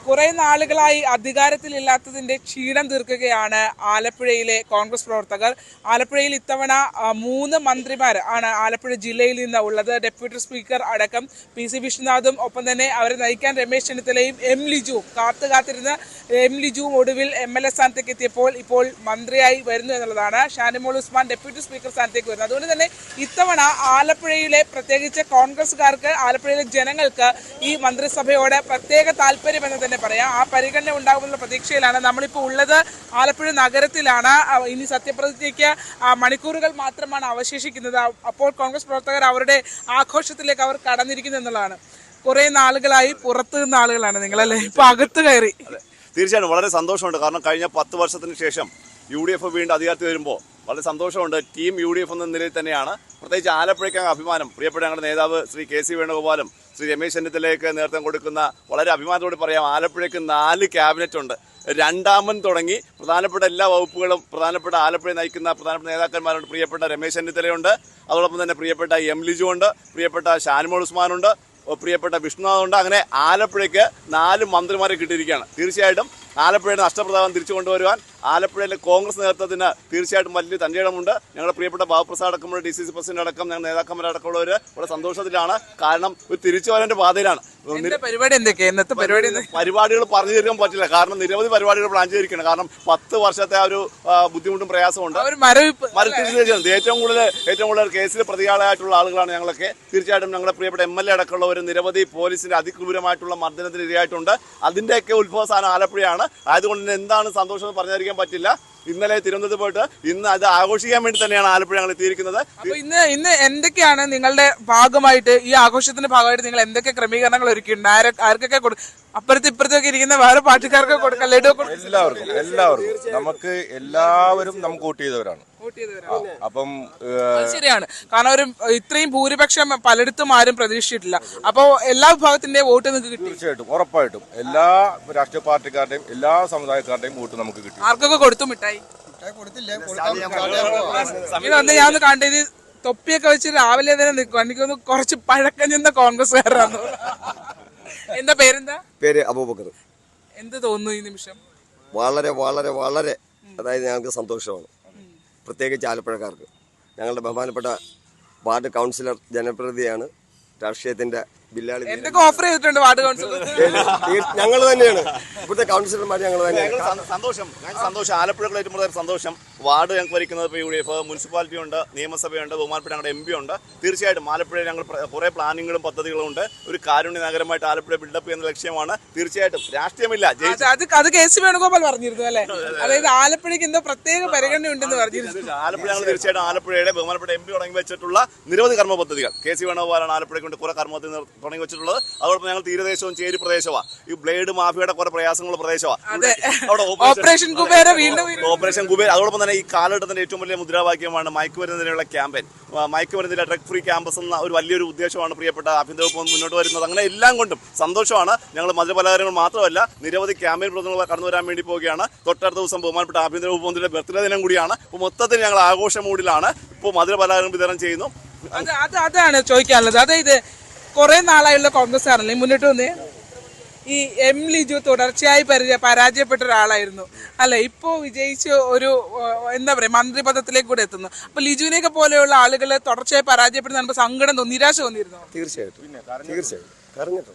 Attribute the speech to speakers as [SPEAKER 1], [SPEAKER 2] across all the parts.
[SPEAKER 1] കുറെ നാളുകളായി അധികാരത്തിലില്ലാത്തതിന്റെ ക്ഷീണം തീർക്കുകയാണ് ആലപ്പുഴയിലെ കോൺഗ്രസ് പ്രവർത്തകർ. ആലപ്പുഴയിൽ ഇത്തവണ 3 മന്ത്രിമാർ ആണ് ആലപ്പുഴ ജില്ലയിൽ നിന്ന് ഉള്ളത്. ഡെപ്യൂട്ടി സ്പീക്കർ അടക്കം PC വിശ്വനാഥും ഒപ്പം തന്നെ അവരെ നയിക്കാൻ രമേശ് ചെന്നിത്തലയും എം ലിജുവും കാത്തിരുന്ന എം ലിജുവും ഒടുവിൽ MLA സ്ഥാനത്തേക്ക് എത്തിയപ്പോൾ ഇപ്പോൾ മന്ത്രിയായി വരുന്നു എന്നുള്ളതാണ്. ഷാനിമോൾ ഉസ്മാൻ ഡെപ്യൂട്ടി സ്പീക്കർ സ്ഥാനത്തേക്ക് വരുന്നത്. അതുകൊണ്ട് തന്നെ ഇത്തവണ ആലപ്പുഴയിലെ പ്രത്യേകിച്ച് കോൺഗ്രസ്സുകാർക്ക്, ആലപ്പുഴയിലെ ജനങ്ങൾക്ക് ഈ മന്ത്രിസഭയോട് പ്രത്യേക താല്പര്യം എന്ന് തന്നെ പറയാം. ആ പരിഗണന ഉണ്ടാകുമെന്നുള്ള പ്രതീക്ഷയിലാണ്. നമ്മളിപ്പോൾ ഉള്ളത് ആലപ്പുഴ നഗരത്തിലാണ്. ഇനി സത്യപ്രതിജ്ഞയ്ക്ക് മണിക്കൂറുകൾ മാത്രമാണ് അവശേഷിക്കുന്നത്. അപ്പോൾ കോൺഗ്രസ് പ്രവർത്തകർ അവരുടെ ആഘോഷത്തിലേക്ക് അവർ കടന്നിരിക്കുന്നു എന്നുള്ളതാണ്. കുറെ നാളുകളായി പുറത്തു നിന്ന ആളുകളാണ് നിങ്ങളല്ലേ, ഇപ്പൊ അകത്ത് കയറി.
[SPEAKER 2] തീർച്ചയായും വളരെ സന്തോഷമുണ്ട്. കാരണം കഴിഞ്ഞ 10 വർഷത്തിന് ശേഷം UDF വീണ്ടും അധികാരത്തിൽ വരുമ്പോൾ വളരെ സന്തോഷമുണ്ട്. ടീം UDF എന്ന നിലയിൽ തന്നെയാണ്. പ്രത്യേകിച്ച് ആലപ്പുഴയ്ക്ക് അഭിമാനം. പ്രിയപ്പെട്ട ഞങ്ങളുടെ നേതാവ് ശ്രീ KC വേണുഗോപാലും ശ്രീ രമേശ് ചെന്നിത്തലയ്ക്ക് നേതൃത്വം കൊടുക്കുന്ന വളരെ അഭിമാനത്തോടെ പറയാം, ആലപ്പുഴയ്ക്ക് 4 ക്യാബിനറ്റ് ഉണ്ട്. രണ്ടാമൻ തുടങ്ങി പ്രധാനപ്പെട്ട എല്ലാ വകുപ്പുകളും പ്രധാനപ്പെട്ട ആലപ്പുഴ നയിക്കുന്ന പ്രധാനപ്പെട്ട നേതാക്കന്മാരുണ്ട്. പ്രിയപ്പെട്ട രമേശ് ചെന്നിത്തലയുണ്ട്, അതോടൊപ്പം തന്നെ പ്രിയപ്പെട്ട എം ലിജു ഉണ്ട്, പ്രിയപ്പെട്ട ഷാനിമോൾ ഉസ്മാനുണ്ട്, പ്രിയപ്പെട്ട വിഷ്ണുനാഥുണ്ട്. അങ്ങനെ ആലപ്പുഴയ്ക്ക് 4 മന്ത്രിമാരെ കിട്ടിയിരിക്കുകയാണ്. തീർച്ചയായിട്ടും ആലപ്പുഴയുടെ നഷ്ടപ്രതാപം തിരിച്ചു കൊണ്ടുവരുവാൻ ആലപ്പുഴയിലെ കോൺഗ്രസ് നേതൃത്വത്തിന് തീർച്ചയായിട്ടും വലിയ തന്റേടമുണ്ട്. ഞങ്ങളുടെ പ്രിയപ്പെട്ട ബാബുപ്രസാദ് അടക്കമുള്ള DCC പ്രസിഡന്റ് അടക്കം ഞങ്ങൾ നേതാക്കന്മാരടക്കമുള്ളവർ വളരെ സന്തോഷത്തിലാണ്. കാരണം ഒരു തിരിച്ചുവരേണ്ട പാതയിലാണ്. പരിപാടികൾ പറഞ്ഞു തീർക്കാൻ പറ്റില്ല. കാരണം നിരവധി പരിപാടികൾ പ്ലാൻ ചെയ്തിരിക്കുകയാണ്. കാരണം 10 വർഷത്തെ ഒരു ബുദ്ധിമുട്ടും പ്രയാസമുണ്ട്. ഏറ്റവും കൂടുതൽ കേസിൽ പ്രതികളായിട്ടുള്ള ആളുകളാണ് ഞങ്ങളൊക്കെ. തീർച്ചയായിട്ടും ഞങ്ങളുടെ പ്രിയപ്പെട്ട MLA അടക്കമുള്ളവർ നിരവധി പോലീസിന്റെ അതിക്രൂരമായിട്ടുള്ള മർദ്ദനത്തിന് ഇരയായിട്ടുണ്ട്. അതിന്റെയൊക്കെ ഉത്ഭവസ്ഥാനം ആലപ്പുഴയാണ്. ആയതുകൊണ്ട് തന്നെ എന്താണ് സന്തോഷം എന്ന് പറഞ്ഞറിയിക്കാൻ പറ്റില്ല. ഇന്നലെ തിരുവനന്തപുരത്ത് പോയിട്ട് ഇന്ന് അത് ആഘോഷിക്കാൻ വേണ്ടി തന്നെയാണ് ആലപ്പുഴ ഞങ്ങൾ എത്തിയിരിക്കുന്നത്.
[SPEAKER 1] ഇന്ന് എന്തൊക്കെയാണ് നിങ്ങളുടെ ഭാഗമായിട്ട്, ഈ ആഘോഷത്തിന്റെ ഭാഗമായിട്ട് നിങ്ങൾ എന്തൊക്കെ ക്രമീകരണങ്ങൾ ഒരുക്കിയിട്ടുണ്ട്? ആർക്കൊക്കെ അപ്പുറത്ത് ഇപ്പുറത്തൊക്കെ ഇരിക്കുന്ന വേറെ പാർട്ടിക്കാർക്ക് കൊടുക്കാം?
[SPEAKER 3] എല്ലാവർക്കും നമുക്ക് വോട്ട് ചെയ്തവരാണ്. അപ്പം
[SPEAKER 1] ശരിയാണ്. കാരണം ഒരു ഇത്രയും ഭൂരിപക്ഷം പലയിടത്തും ആരും പ്രതീക്ഷിച്ചിട്ടില്ല. അപ്പോ എല്ലാ വിഭാഗത്തിന്റെ വോട്ട് നിങ്ങൾക്ക് കിട്ടി?
[SPEAKER 3] തീർച്ചയായിട്ടും, ഉറപ്പായിട്ടും എല്ലാ രാഷ്ട്രീയ പാർട്ടിക്കാരുടെയും എല്ലാ സമുദായക്കാരുടെയും വോട്ട് നമുക്ക് കിട്ടി.
[SPEAKER 1] ആർക്കൊക്കെ കൊടുത്തു മിഠായി? ഇതൊന്ന് ഞാൻ ഒന്ന് കണ്ടത് തൊപ്പിയൊക്കെ വെച്ച് രാവിലെ തന്നെ നിൽക്കും. എനിക്കൊന്ന് കുറച്ച് പഴക്കം ചെന്ന കോൺഗ്രസ്സുകാരാണ്. എന്താ പേര്?
[SPEAKER 4] അബൂബക്കർ.
[SPEAKER 1] എന്ത് തോന്നുന്നു ഈ നിമിഷം?
[SPEAKER 4] വളരെ വളരെ വളരെ അതായത് ഞങ്ങൾക്ക് സന്തോഷമാണ്. പ്രത്യേകിച്ച് ആലപ്പുഴക്കാർക്ക്. ഞങ്ങളുടെ ബഹുമാനപ്പെട്ട വാർഡ് കൗൺസിലർ ജനപ്രതിനിധിയാണ്. രാഷ്ട്രീയത്തിന്റെ ബില്ലാളി
[SPEAKER 1] എന്തൊക്കെ ഓഫർ ചെയ്തിട്ടുണ്ട് വാർഡ് കൗൺസിലർ?
[SPEAKER 4] ഞങ്ങൾ തന്നെയാണ് ഇവിടുത്തെ കൗൺസിലർമാർ. ഞങ്ങൾ തന്നെയാണ്.
[SPEAKER 2] സന്തോഷം ആലപ്പുഴയിലെ ഏറ്റവും കൂടുതൽ സന്തോഷം. വാർഡ് ഞങ്ങൾക്ക് ഭരിക്കുന്നത് ഇപ്പോൾ UDF, മുനിസിപ്പാലിറ്റി ഉണ്ട്, നിയമസഭയുണ്ട്, ബഹുമാനപ്പെട്ട ഞങ്ങളുടെ MP ഉണ്ട്. തീർച്ചയായിട്ടും ആലപ്പുഴയിൽ ഞങ്ങൾ കുറേ പ്ലാനിങ്ങുകളും പദ്ധതികളും ഉണ്ട്. ഒരു കാരുണ്യ നഗരമായിട്ട് ആലപ്പുഴ ബിൽഡപ്പ് ചെയ്യുന്ന ലക്ഷ്യമാണ്. തീർച്ചയായിട്ടും രാഷ്ട്രീയമില്ല.
[SPEAKER 1] അത് KC വേണുഗോപാൽ പറഞ്ഞിരുന്നു അല്ലേ? അതായത് ആലപ്പുഴയ്ക്ക് എന്തോ പ്രത്യേക പരിഗണന ഉണ്ടെന്ന് പറഞ്ഞിരുന്നു.
[SPEAKER 2] ആലപ്പുഴ ഞങ്ങൾ തീർച്ചയായിട്ടും ആലപ്പുഴയുടെ ബഹുമാനപ്പെട്ട MP തുടങ്ങി വെച്ചിട്ടുള്ള നിരവധി കർമ്മ പദ്ധതികൾ KC വേണുഗോപാലാണ് ആലപ്പുഴയ്ക്ക് കൊണ്ട് കുറെ കർമ്മ പദ്ധതി തുടങ്ങി വെച്ചിട്ടുള്ളത്. അതോടൊപ്പം ഞങ്ങൾ തീരദേശവും ചേരി പ്രദേശമാണ്. ഈ ബ്ലേഡ് മാഫിയയുടെ കുറെ പ്രയാസങ്ങളുള്ള പ്രദേശമാണ്.
[SPEAKER 1] ഓപ്പറേഷൻ കുബേര.
[SPEAKER 2] അതോടൊപ്പം തന്നെ ഈ കാലഘട്ടത്തിന്റെ ഏറ്റവും വലിയ മുദ്രാവാക്യമാണ് മയക്കുമരുന്നിനുള്ള ക്യാമ്പയിൻ. മയക്കുമരുന്നിലെ ഡ്രഗ് ഫ്രീ ക്യാമ്പസ് എന്ന ഒരു വലിയൊരു ഉദ്ദേശമാണ് പ്രിയപ്പെട്ട ആഭ്യന്തര വകുപ്പ് മുന്നോട്ട് വരുന്നത്. അങ്ങനെ എല്ലാം കൊണ്ടും സന്തോഷമാണ്. ഞങ്ങൾ മധുരപലഹാരങ്ങൾ മാത്രമല്ല നിരവധി ക്യാമ്പയിൻ പ്രവർത്തനങ്ങൾ കടന്നു വരാൻ വേണ്ടി പോവുകയാണ്. തൊട്ടടുത്ത ദിവസം ബഹുമാനപ്പെട്ട ആഭ്യന്തര വകുപ്പ് മന്ത്രിയുടെ ബർത്ത്ഡേ ദിനം കൂടിയാണ്. ഇപ്പോൾ മൊത്തത്തിൽ ഞങ്ങൾ ആഘോഷ മൂഡിലാണ്. ഇപ്പോൾ മധുരപലഹാരം വിതരണം ചെയ്യുന്നു.
[SPEAKER 1] അതാണ് ചോദിക്കാനുള്ളത്. അതായത് കുറെ നാളായുള്ള കോൺഗ്രസ്സുകാരല്ലേ മുന്നോട്ട് വന്നേ? ഈ എം ലിജു തുടർച്ചയായി പരാജയപ്പെട്ട ഒരാളായിരുന്നു അല്ലെ? ഇപ്പോ വിജയിച്ച് ഒരു എന്താ പറയാ മന്ത്രി പദത്തിലേക്ക് കൂടെ എത്തുന്നു. അപ്പൊ ലിജുവിനെയൊക്കെ പോലെയുള്ള ആളുകൾ തുടർച്ചയായി പരാജയപ്പെടുന്ന സങ്കടം തോന്നി, നിരാശ തോന്നിയിരുന്നോ?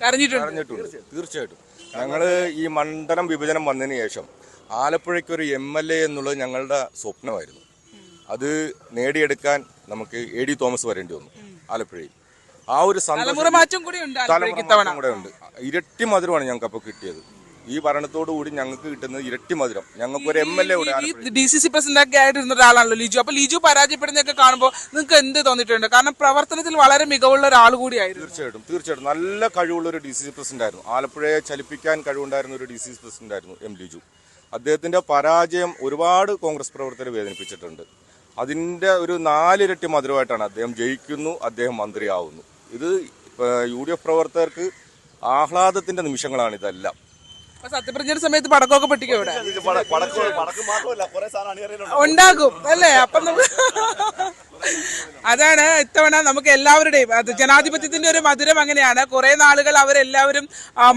[SPEAKER 3] കരഞ്ഞിട്ടുണ്ട്. തീർച്ചയായിട്ടും ഞങ്ങള് ഈ മണ്ഡലം വിഭജനം വന്നതിന് ശേഷം ആലപ്പുഴയ്ക്ക് ഒരു MLA എന്നുള്ളത് ഞങ്ങളുടെ സ്വപ്നമായിരുന്നു. അത് നേടിയെടുക്കാൻ നമുക്ക് AD തോമസ് വരേണ്ടി വന്നു ആലപ്പുഴയിൽ. ആ ഒരു
[SPEAKER 1] തലമുറമാറ്റം കൂടെ
[SPEAKER 3] ഉണ്ട്. ഇരട്ടി മധുരമാണ് ഞങ്ങൾക്ക് അപ്പൊ കിട്ടിയത്. ഈ ഭരണത്തോടു കൂടി ഞങ്ങൾക്ക് കിട്ടുന്നത് ഇരട്ടി മധുരം. ഞങ്ങൾക്ക് ഒരു MLA
[SPEAKER 1] DCC പ്രസിഡന്റ് ഒക്കെ ആയിട്ടിരുന്ന ഒരാളാണല്ലോ ലിജു. അപ്പൊ ലിജു പരാജയപ്പെടുന്നതൊക്കെ കാണുമ്പോൾ നിങ്ങൾക്ക് എന്ത് തോന്നിയിട്ടുണ്ട്? കാരണം പ്രവർത്തനത്തിൽ വളരെ മികവുള്ള ഒരാൾ കൂടിയായിരുന്നു.
[SPEAKER 3] തീർച്ചയായിട്ടും നല്ല കഴിവുള്ള ഒരു DCC പ്രസിഡന്റ് ആയിരുന്നു. ആലപ്പുഴയെ ചലിപ്പിക്കാൻ കഴിവുണ്ടായിരുന്ന ഒരു DCC പ്രസിഡന്റ് ആയിരുന്നു M ലിജു. അദ്ദേഹത്തിന്റെ പരാജയം ഒരുപാട് കോൺഗ്രസ് പ്രവർത്തകരെ വേദനിപ്പിച്ചിട്ടുണ്ട്. അതിന്റെ ഒരു 4 ഇരട്ടി മധുരമായിട്ടാണ് അദ്ദേഹം ജയിക്കുന്നു, അദ്ദേഹം മന്ത്രിയാവുന്നു. ഇത് UDF പ്രവർത്തകർക്ക് ആഹ്ലാദത്തിന്റെ നിമിഷങ്ങളാണ് ഇതെല്ലാം.
[SPEAKER 1] സത്യപ്രതിജ്ഞയുടെ സമയത്ത് പടക്കമൊക്കെ പൊട്ടിക്കും ഇവിടെ ഉണ്ടാകും അല്ലേ? അപ്പം അതാണ് ഇത്തവണ നമുക്ക് എല്ലാവരുടെയും ജനാധിപത്യത്തിന്റെ ഒരു മധുരം അങ്ങനെയാണ്. കുറെ നാളുകൾ അവരെല്ലാവരും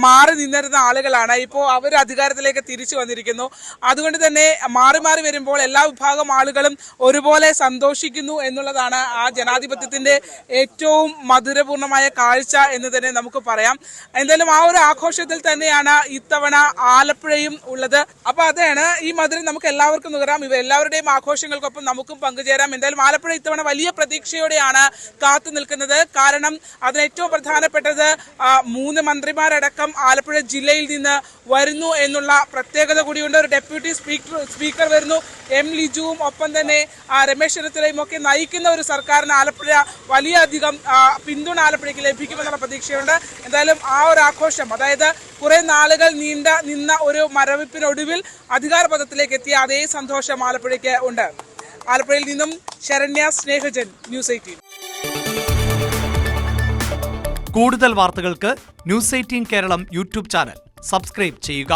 [SPEAKER 1] മാറി നിന്നിരുന്ന ആളുകളാണ്. ഇപ്പോൾ അവർ അധികാരത്തിലേക്ക് തിരിച്ചു വന്നിരിക്കുന്നു. അതുകൊണ്ട് തന്നെ മാറി മാറി വരുമ്പോൾ എല്ലാ വിഭാഗം ആളുകളും ഒരുപോലെ സന്തോഷിക്കുന്നു എന്നുള്ളതാണ് ആ ജനാധിപത്യത്തിന്റെ ഏറ്റവും മധുരപൂർണമായ കാഴ്ച എന്ന് തന്നെ നമുക്ക് പറയാം. എന്തായാലും ആ ഒരു ആഘോഷത്തിൽ തന്നെയാണ് ഇത്തവണ ആലപ്പുഴയും ഉള്ളത്. അപ്പൊ അതാണ് ഈ മധുരം നമുക്ക് എല്ലാവർക്കും നുകരാം. ഇവ എല്ലാവരുടെയും ആഘോഷങ്ങൾക്കൊപ്പം നമുക്കും പങ്കുചേരാം. എന്തായാലും ആലപ്പുഴ ഇത്തവണ വലിയ പ്രതീക്ഷയോടെയാണ് കാത്തു നിൽക്കുന്നത്. കാരണം അതിന് ഏറ്റവും പ്രധാനപ്പെട്ടത് 3 മന്ത്രിമാരടക്കം ആലപ്പുഴ ജില്ലയിൽ നിന്ന് വരുന്നു എന്നുള്ള പ്രത്യേകത കൂടിയുണ്ട്. ഒരു ഡെപ്യൂട്ടി സ്പീക്കർ വരുന്നു, എം ലിജുവും ഒപ്പം തന്നെ രമേശ് ചെന്നിത്തലയും ഒക്കെ നയിക്കുന്ന ഒരു സർക്കാരിന് ആലപ്പുഴ വലിയധികം പിന്തുണ ആലപ്പുഴയ്ക്ക് ലഭിക്കുമെന്നുള്ള പ്രതീക്ഷയുണ്ട്. എന്തായാലും ആ ഒരു ആഘോഷം, അതായത് കുറെ നാളുകൾ നിന്ന ഒരു മരവിപ്പിനൊടുവിൽ അധികാരപദത്തിലേക്ക് എത്തിയ അതേ സന്തോഷം ആലപ്പുഴയ്ക്ക് ഉണ്ട്. ആലപ്പുഴയിൽ നിന്നും ശരണ്യ സ്നേഹജൻ, ന്യൂസ് 18.
[SPEAKER 5] കൂടുതൽ വാർത്തകൾക്ക് news 18 Keralam YouTube channel subscribe ചെയ്യുക.